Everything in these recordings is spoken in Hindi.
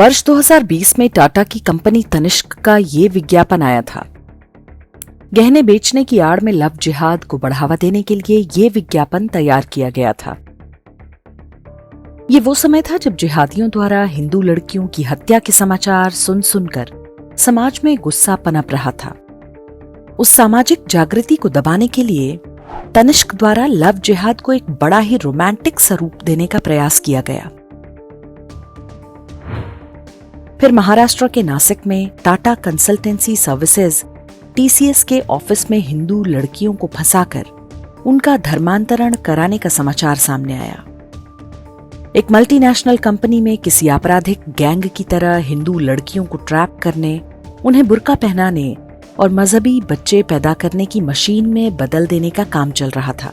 वर्ष 2020 में टाटा की कंपनी तनिष्क का ये विज्ञापन आया था। गहने बेचने की आड़ में लव जिहाद को बढ़ावा देने के लिए ये विज्ञापन तैयार किया गया था। ये वो समय था जब जिहादियों द्वारा हिंदू लड़कियों की हत्या के समाचार सुन सुनकर समाज में गुस्सा पनप रहा था। उस सामाजिक जागृति को दबाने के लिए तनिष्क द्वारा लव जिहाद को एक बड़ा ही रोमांटिक स्वरूप देने का प्रयास किया गया। फिर महाराष्ट्र के नासिक में टाटा कंसल्टेंसी सर्विसेज TCS के ऑफिस में हिंदू लड़कियों को फंसाकर उनका धर्मांतरण कराने का समाचार सामने आया। एक मल्टीनेशनल कंपनी में किसी आपराधिक गैंग की तरह हिंदू लड़कियों को ट्रैप करने, उन्हें बुर्का पहनाने और मजहबी बच्चे पैदा करने की मशीन में बदल देने का काम चल रहा था।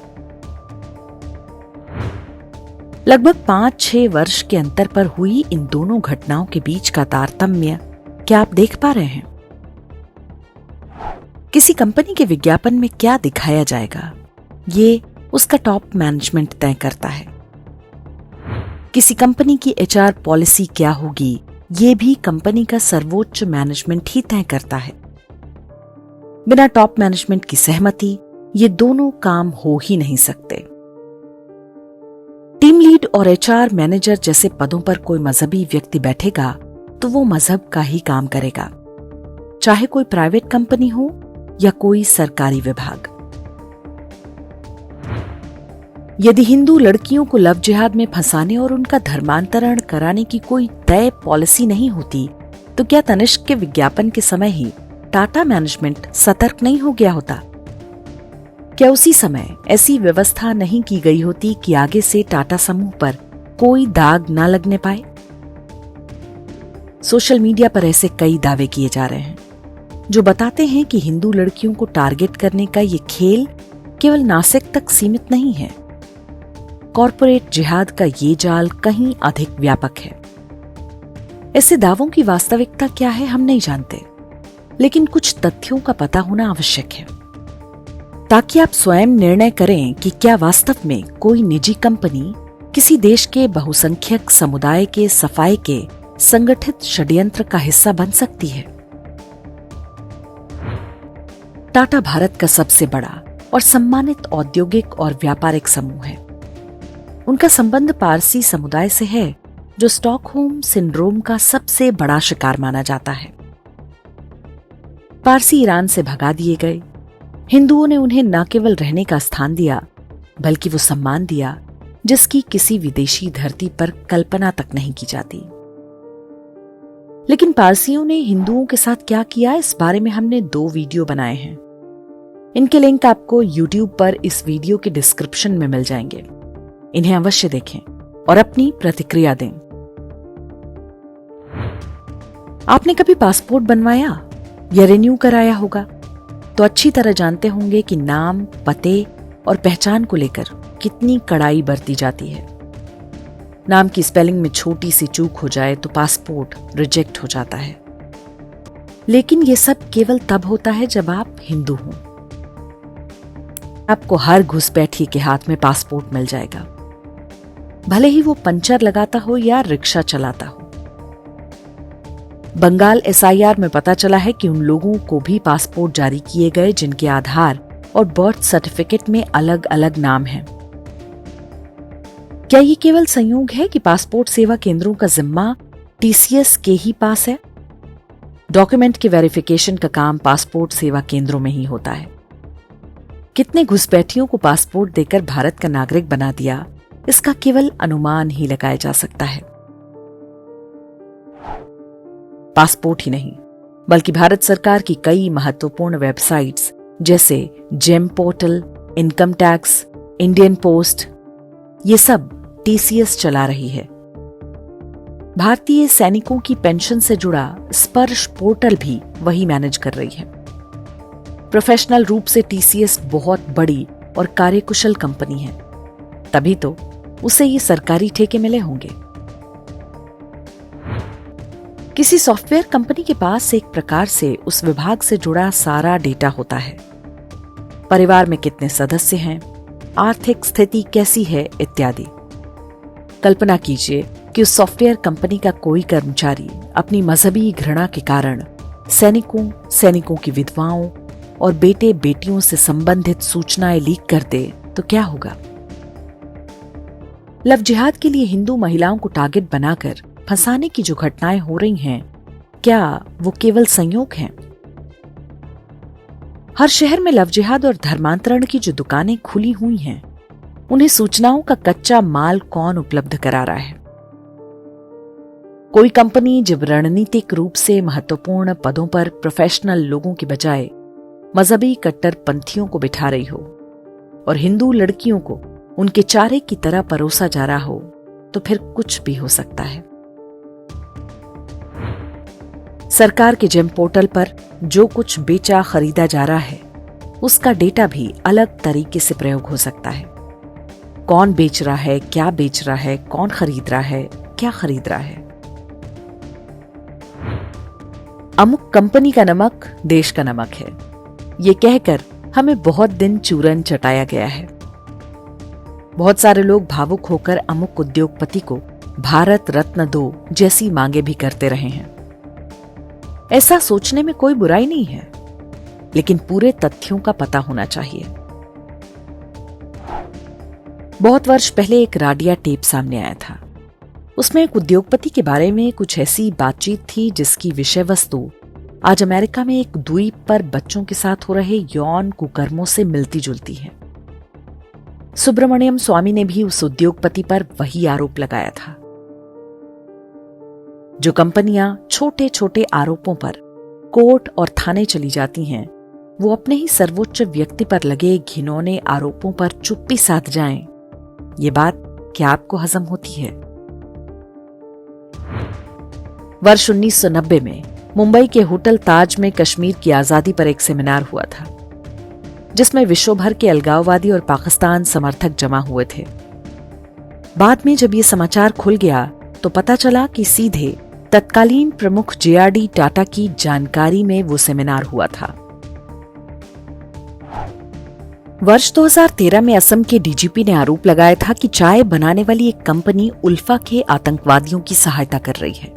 लगभग 5-6 वर्ष के अंतर पर हुई इन दोनों घटनाओं के बीच का तारतम्य क्या आप देख पा रहे हैं? किसी कंपनी के विज्ञापन में क्या दिखाया जाएगा, ये उसका टॉप मैनेजमेंट तय करता है। किसी कंपनी की HR पॉलिसी क्या होगी, ये भी कंपनी का सर्वोच्च मैनेजमेंट ही तय करता है। बिना टॉप मैनेजमेंट की सहमति ये दोनों काम हो ही नहीं सकते। टीम लीड और HR मैनेजर जैसे पदों पर कोई मजहबी व्यक्ति बैठेगा तो वो मजहब का ही काम करेगा, चाहे कोई प्राइवेट कंपनी हो या कोई सरकारी विभाग। यदि हिंदू लड़कियों को लव जिहाद में फंसाने और उनका धर्मांतरण कराने की कोई तय पॉलिसी नहीं होती तो क्या तनिष्क के विज्ञापन के समय ही टाटा मैनेजमेंट सतर्क नहीं हो गया होता? क्या उसी समय ऐसी व्यवस्था नहीं की गई होती कि आगे से टाटा समूह पर कोई दाग न लगने पाए? सोशल मीडिया पर ऐसे कई दावे किए जा रहे हैं जो बताते हैं कि हिंदू लड़कियों को टारगेट करने का ये खेल केवल नासिक तक सीमित नहीं है। कॉरपोरेट जिहाद का ये जाल कहीं अधिक व्यापक है। ऐसे दावों की वास्तविकता क्या है हम नहीं जानते, लेकिन कुछ तथ्यों का पता होना आवश्यक है ताकि आप स्वयं निर्णय करें कि क्या वास्तव में कोई निजी कंपनी किसी देश के बहुसंख्यक समुदाय के सफाई के संगठित षड्यंत्र का हिस्सा बन सकती है। टाटा भारत का सबसे बड़ा और सम्मानित औद्योगिक और व्यापारिक समूह है। उनका संबंध पारसी समुदाय से है जो स्टॉकहोम सिंड्रोम का सबसे बड़ा शिकार माना जाता है। पारसी ईरान से भगा दिए गए। हिंदुओं ने उन्हें न केवल रहने का स्थान दिया बल्कि वो सम्मान दिया जिसकी किसी विदेशी धरती पर कल्पना तक नहीं की जाती। लेकिन पारसियों ने हिंदुओं के साथ क्या किया, इस बारे में हमने 2 वीडियो बनाए हैं। इनके लिंक आपको YouTube पर इस वीडियो के डिस्क्रिप्शन में मिल जाएंगे। इन्हें अवश्य देखें और अपनी प्रतिक्रिया दें। आपने कभी पासपोर्ट बनवाया या रिन्यू कराया होगा तो अच्छी तरह जानते होंगे कि नाम, पते और पहचान को लेकर कितनी कड़ाई बरती जाती है। नाम की स्पेलिंग में छोटी सी चूक हो जाए तो पासपोर्ट रिजेक्ट हो जाता है। लेकिन यह सब केवल तब होता है जब आप हिंदू हों। आपको हर घुसपैठिए के हाथ में पासपोर्ट मिल जाएगा, भले ही वो पंचर लगाता हो या रिक्शा चलाता हो। बंगाल SIR में पता चला है कि उन लोगों को भी पासपोर्ट जारी किए गए जिनके आधार और बर्थ सर्टिफिकेट में अलग अलग नाम हैं। क्या ये केवल संयोग है कि पासपोर्ट सेवा केंद्रों का जिम्मा TCS के ही पास है? डॉक्यूमेंट के वेरिफिकेशन का काम पासपोर्ट सेवा केंद्रों में ही होता है। कितने घुसपैठियों को पासपोर्ट देकर भारत का नागरिक बना दिया, इसका केवल अनुमान ही लगाया जा सकता है। पासपोर्ट ही नहीं बल्कि भारत सरकार की कई महत्वपूर्ण वेबसाइट्स जैसे GeM portal, income tax, Indian post, ये सब TCS चला रही है। भारतीय सैनिकों की पेंशन से जुड़ा स्पर्श पोर्टल भी वही मैनेज कर रही है। प्रोफेशनल रूप से TCS बहुत बड़ी और कार्यकुशल कंपनी है, तभी तो उसे ये सरकारी ठेके मिले होंगे। किसी सॉफ्टवेयर कंपनी के पास एक प्रकार से उस विभाग से जुड़ा सारा डेटा होता है। परिवार में कितने सदस्य हैं, आर्थिक स्थिति कैसी है इत्यादि। कल्पना कीजिए कि उस सॉफ्टवेयर कंपनी का कोई कर्मचारी अपनी मजहबी घृणा के कारण सैनिकों की विधवाओं और बेटे बेटियों से संबंधित सूचनाएं लीक कर दे तो क्या होगा? लव जिहाद के लिए हिंदू महिलाओं को टारगेट बनाकर फंसाने की जो घटनाएं हो रही हैं, क्या वो केवल संयोग हैं? हर शहर में लव जिहाद और धर्मांतरण की जो दुकानें खुली हुई हैं, उन्हें सूचनाओं का कच्चा माल कौन उपलब्ध करा रहा है? कोई कंपनी जब रणनीतिक रूप से महत्वपूर्ण पदों पर प्रोफेशनल लोगों की बजाय मजहबी कट्टरपंथियों को बिठा रही हो और हिंदू लड़कियों को उनके चारे की तरह परोसा जा रहा हो, तो फिर कुछ भी हो सकता है। सरकार के जेम पोर्टल पर जो कुछ बेचा खरीदा जा रहा है, उसका डेटा भी अलग तरीके से प्रयोग हो सकता है। कौन बेच रहा है, क्या बेच रहा है, कौन खरीद रहा है, क्या खरीद रहा है। अमुक कंपनी का नमक देश का नमक है, ये कहकर हमें बहुत दिन चूरन चटाया गया है। बहुत सारे लोग भावुक होकर अमुक उद्योगपति को भारत रत्न दो जैसी मांगे भी करते रहे हैं। ऐसा सोचने में कोई बुराई नहीं है, लेकिन पूरे तथ्यों का पता होना चाहिए। बहुत वर्ष पहले एक राडिया टेप सामने आया था। उसमें एक उद्योगपति के बारे में कुछ ऐसी बातचीत थी जिसकी विषय वस्तु आज अमेरिका में एक द्वीप पर बच्चों के साथ हो रहे यौन कुकर्मों से मिलती जुलती है। सुब्रमण्यम स्वामी ने भी उस उद्योगपति पर वही आरोप लगाया था। जो कंपनियां छोटे छोटे आरोपों पर कोर्ट और थाने चली जाती हैं, वो अपने ही सर्वोच्च व्यक्ति पर लगे घिनौने आरोपों पर चुप्पी साध जाएं, ये बात क्या आपको हजम होती है? वर्ष 1990 में मुंबई के होटल ताज में कश्मीर की आजादी पर एक सेमिनार हुआ था, जिसमें विश्व भर के अलगाववादी और पाकिस्तान समर्थक जमा हुए थे। बाद में जब ये समाचार खुल गया तो पता चला कि सीधे तत्कालीन प्रमुख JRD टाटा की जानकारी में वो सेमिनार हुआ था। वर्ष 2013 में असम के DGP ने आरोप लगाया था कि चाय बनाने वाली एक कंपनी उल्फा के आतंकवादियों की सहायता कर रही है।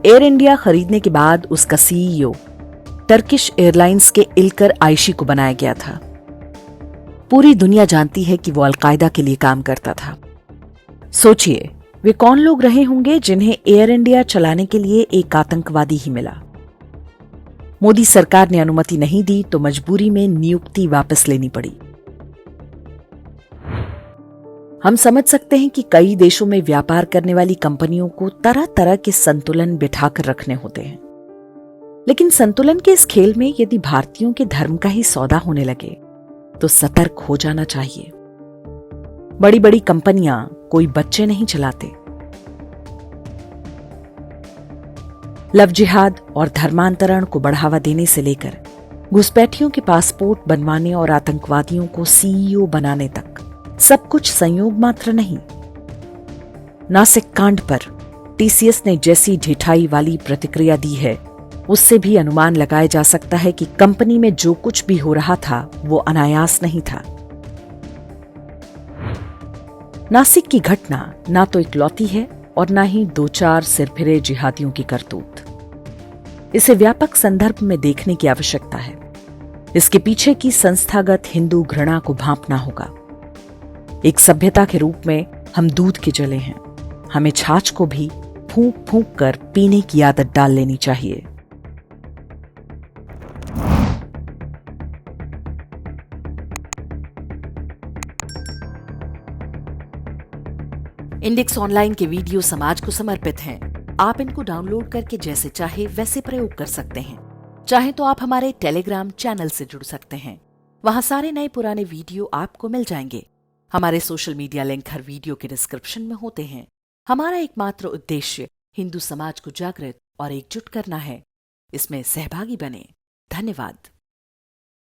एयर इंडिया खरीदने के बाद उसका CEO टर्किश एयरलाइंस के इल्कर आयशी को बनाया गया था। पूरी दुनिया जानती है कि वो अलकायदा के लिए काम करता था। सोचिए, वे कौन लोग रहे होंगे जिन्हें एयर इंडिया चलाने के लिए एक आतंकवादी ही मिला। मोदी सरकार ने अनुमति नहीं दी तो मजबूरी में नियुक्ति वापस लेनी पड़ी। हम समझ सकते हैं कि कई देशों में व्यापार करने वाली कंपनियों को तरह तरह के संतुलन बिठाकर रखने होते हैं, लेकिन संतुलन के इस खेल में यदि भारतीयों के धर्म का ही सौदा होने लगे तो सतर्क हो जाना चाहिए। बड़ी बड़ी कंपनियां कोई बच्चे नहीं चलाते। लव जिहाद और धर्मांतरण को बढ़ावा देने से लेकर घुसपैठियों के पासपोर्ट बनवाने और आतंकवादियों को CEO बनाने तक सब कुछ संयोग मात्र नहीं। नासिक कांड पर TCS ने जैसी ढिठाई वाली प्रतिक्रिया दी है, उससे भी अनुमान लगाया जा सकता है कि कंपनी में जो कुछ भी हो रहा था वो अनायास नहीं था। नासिक की घटना ना तो इकलौती है और ना ही 2-4 सिरफिरे जिहादियों की करतूत। इसे व्यापक संदर्भ में देखने की आवश्यकता है। इसके पीछे की संस्थागत हिंदू घृणा को भांपना होगा। एक सभ्यता के रूप में हम दूध के जले हैं। हमें छाछ को भी फूंक फूंक कर पीने की आदत डाल लेनी चाहिए। इंडेक्स ऑनलाइन के वीडियो समाज को समर्पित हैं। आप इनको डाउनलोड करके जैसे चाहे वैसे प्रयोग कर सकते हैं। चाहे तो आप हमारे टेलीग्राम चैनल से जुड़ सकते हैं। वहां सारे नए पुराने वीडियो आपको मिल जाएंगे। हमारे सोशल मीडिया लिंक हर वीडियो के डिस्क्रिप्शन में होते हैं। हमारा एकमात्र उद्देश्य हिंदू समाज को जागृत और एकजुट करना है। इसमें सहभागी बने। धन्यवाद।